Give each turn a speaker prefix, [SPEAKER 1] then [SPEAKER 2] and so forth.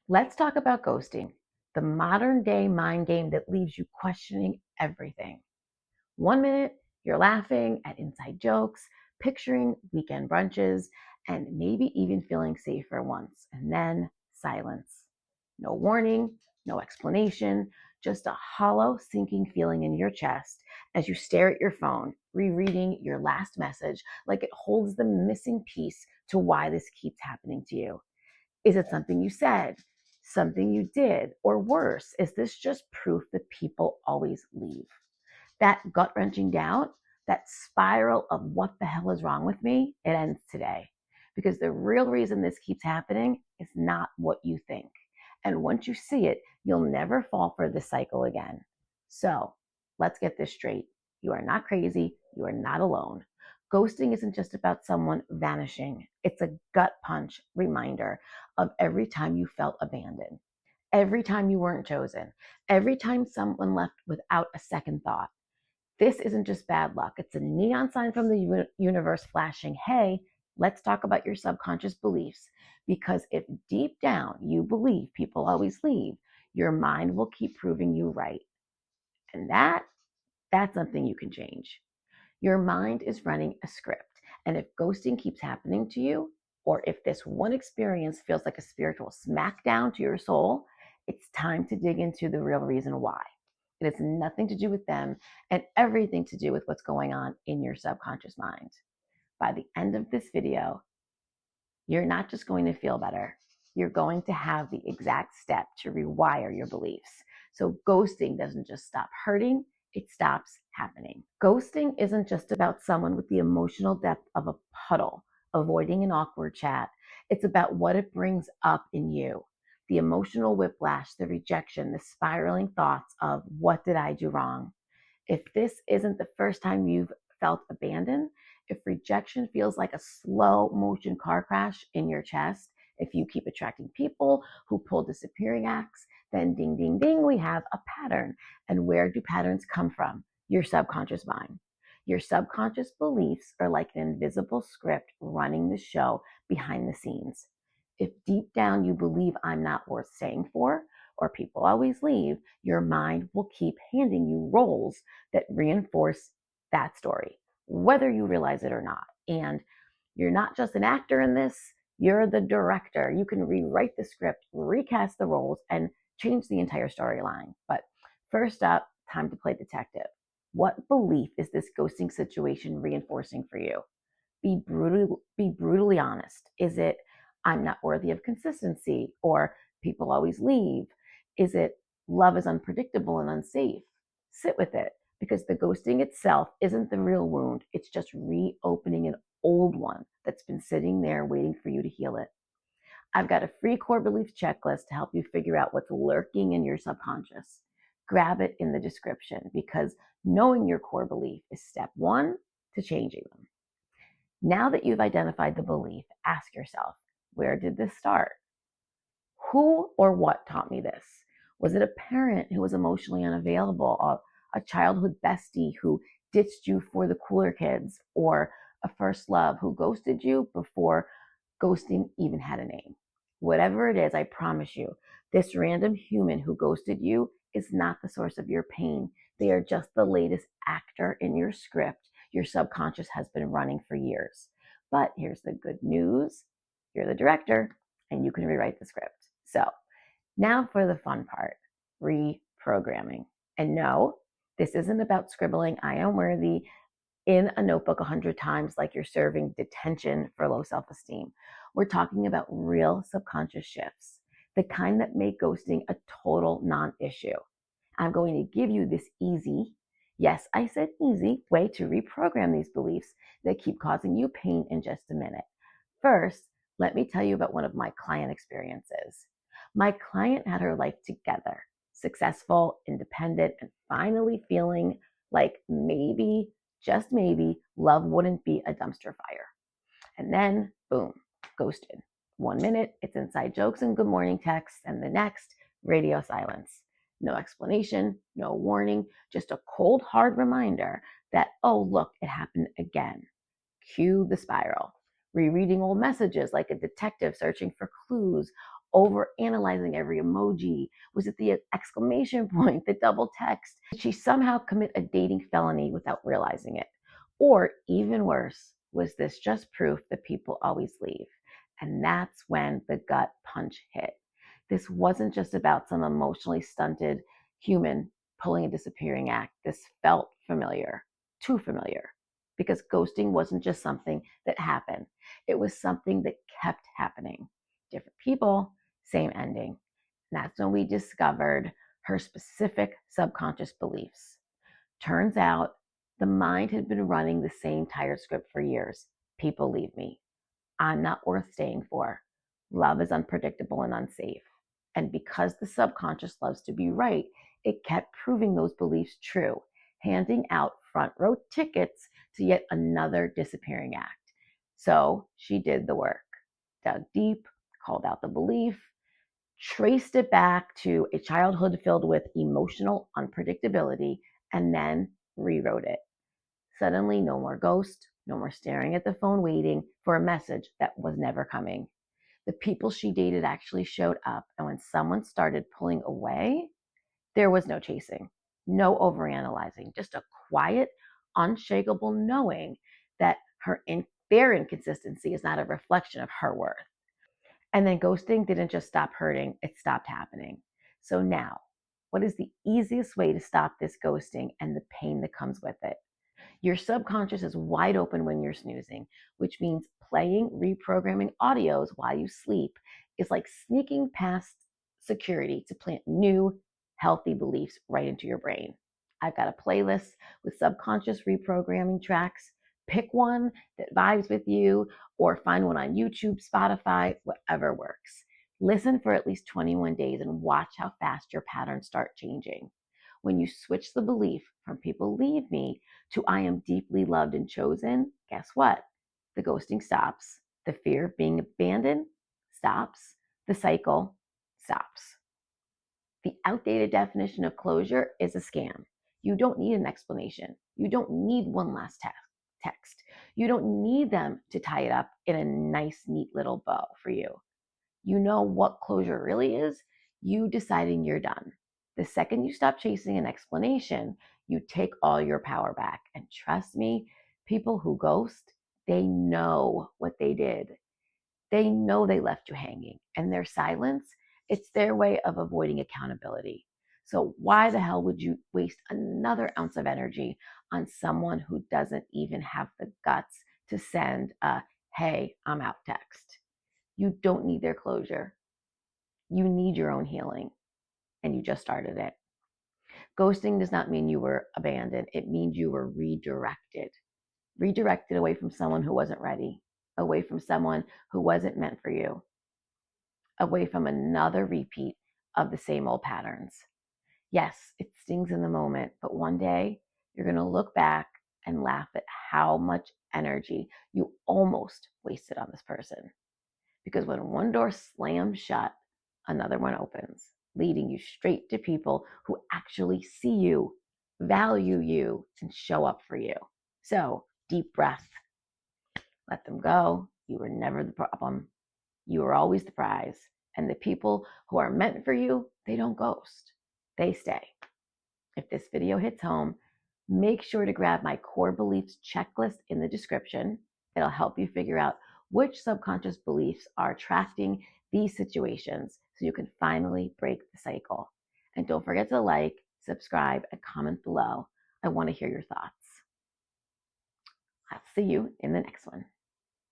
[SPEAKER 1] Let's talk about ghosting, the modern day mind game that leaves you questioning everything. One minute, you're laughing at inside jokes, picturing weekend brunches, and maybe even feeling safe for once. And then silence. No warning, no explanation, just a hollow, sinking feeling in your chest as you stare at your phone, rereading your last message like it holds the missing piece to why this keeps happening to you. Is it something you said, something you did, or worse, is this just proof that people always leave? That gut wrenching doubt, that spiral of what the hell is wrong with me, it ends today. Because the real reason this keeps happening is not what you think. And once you see it, you'll never fall for this cycle again. So let's get this straight. You are not crazy. You are not alone. Ghosting isn't just about someone vanishing. It's a gut punch reminder of every time you felt abandoned, every time you weren't chosen, every time someone left without a second thought. This isn't just bad luck. It's a neon sign from the universe flashing, hey, let's talk about your subconscious beliefs. Because if deep down you believe people always leave, your mind will keep proving you right. And that's something you can change. Your mind is running a script. And if ghosting keeps happening to you, or if this one experience feels like a spiritual smackdown to your soul, it's time to dig into the real reason why. It has nothing to do with them and everything to do with what's going on in your subconscious mind. By the end of this video, you're not just going to feel better, you're going to have the exact step to rewire your beliefs. So ghosting doesn't just stop hurting, it stops happening. Ghosting isn't just about someone with the emotional depth of a puddle, avoiding an awkward chat. It's about what it brings up in you. The emotional whiplash, the rejection, the spiraling thoughts of what did I do wrong? If this isn't the first time you've felt abandoned, if rejection feels like a slow motion car crash in your chest, if you keep attracting people who pull disappearing acts, then ding, ding, ding, we have a pattern. And where do patterns come from? Your subconscious mind. Your subconscious beliefs are like an invisible script running the show behind the scenes. If deep down you believe I'm not worth staying for, or people always leave, your mind will keep handing you roles that reinforce that story, whether you realize it or not. And you're not just an actor in this, you're the director. You can rewrite the script, recast the roles, and change the entire storyline. But first up, time to play detective. What belief is this ghosting situation reinforcing for you? Be brutally honest. Is it, I'm not worthy of consistency, or people always leave? Is it, love is unpredictable and unsafe? Sit with it, because the ghosting itself isn't the real wound. It's just reopening an old one that's been sitting there waiting for you to heal it. I've got a free core beliefs checklist to help you figure out what's lurking in your subconscious. Grab it in the description, because knowing your core belief is step one to changing them. Now that you've identified the belief, ask yourself, where did this start? Who or what taught me this? Was it a parent who was emotionally unavailable, a childhood bestie who ditched you for the cooler kids, or a first love who ghosted you before ghosting even had a name? Whatever it is, I promise you, this random human who ghosted you is not the source of your pain. They are just the latest actor in your script your subconscious has been running for years. But here's the good news. You're the director and you can rewrite the script. So now for the fun part, reprogramming. And no, this isn't about scribbling I am worthy in a notebook 100 times like you're serving detention for low self-esteem. We're talking about real subconscious shifts, the kind that make ghosting a total non-issue. I'm going to give you this easy, yes, I said easy, way to reprogram these beliefs that keep causing you pain in just a minute. First, let me tell you about one of my client experiences. My client had her life together, successful, independent, and finally feeling like maybe, just maybe, love wouldn't be a dumpster fire. And then, boom, ghosted. 1 minute, it's inside jokes and good morning texts, and the next, radio silence. No explanation, no warning, just a cold, hard reminder that, oh, look, it happened again. Cue the spiral. Rereading old messages like a detective searching for clues, over analyzing every emoji? Was it the exclamation point, the double text? Did she somehow commit a dating felony without realizing it? Or even worse, was this just proof that people always leave? And that's when the gut punch hit. This wasn't just about some emotionally stunted human pulling a disappearing act. This felt familiar, too familiar, because ghosting wasn't just something that happened. It was something that kept happening. Different people, same ending. And that's when we discovered her specific subconscious beliefs. Turns out the mind had been running the same tired script for years. People leave me. I'm not worth staying for. Love is unpredictable and unsafe. And because the subconscious loves to be right, it kept proving those beliefs true, handing out front row tickets to yet another disappearing act. So she did the work, dug deep, called out the belief, traced it back to a childhood filled with emotional unpredictability, and then rewrote it. Suddenly, no more ghost, no more staring at the phone waiting for a message that was never coming. The people she dated actually showed up, and when someone started pulling away, there was no chasing, no overanalyzing, just a quiet, unshakable knowing that their inconsistency is not a reflection of her worth. And then ghosting didn't just stop hurting, it stopped happening. So now, what is the easiest way to stop this ghosting and the pain that comes with it? Your subconscious is wide open when you're snoozing, which means playing reprogramming audios while you sleep is like sneaking past security to plant new, healthy beliefs right into your brain. I've got a playlist with subconscious reprogramming tracks. Pick one that vibes with you, or find one on YouTube, Spotify, whatever works. Listen for at least 21 days and watch how fast your patterns start changing. When you switch the belief from people leave me to I am deeply loved and chosen, guess what? The ghosting stops. The fear of being abandoned stops. The cycle stops. The outdated definition of closure is a scam. You don't need an explanation. You don't need one last text. You don't need them to tie it up in a nice, neat little bow for you. You know what closure really is? You deciding you're done. The second you stop chasing an explanation, you take all your power back. And trust me, people who ghost, they know what they did. They know they left you hanging, and their silence, it's their way of avoiding accountability. So why the hell would you waste another ounce of energy on someone who doesn't even have the guts to send a, hey, I'm out text? You don't need their closure. You need your own healing, and you just started it. Ghosting does not mean you were abandoned. It means you were redirected. Redirected away from someone who wasn't ready, away from someone who wasn't meant for you, away from another repeat of the same old patterns. Yes, it stings in the moment, but one day you're going to look back and laugh at how much energy you almost wasted on this person. Because when one door slams shut, another one opens, leading you straight to people who actually see you, value you, and show up for you. So, deep breath. Let them go. You were never the problem. You were always the prize. And the people who are meant for you, they don't ghost. They stay. If this video hits home, make sure to grab my core beliefs checklist in the description. It'll help you figure out which subconscious beliefs are attracting these situations so you can finally break the cycle. And don't forget to like, subscribe, and comment below. I want to hear your thoughts. I'll see you in the next one.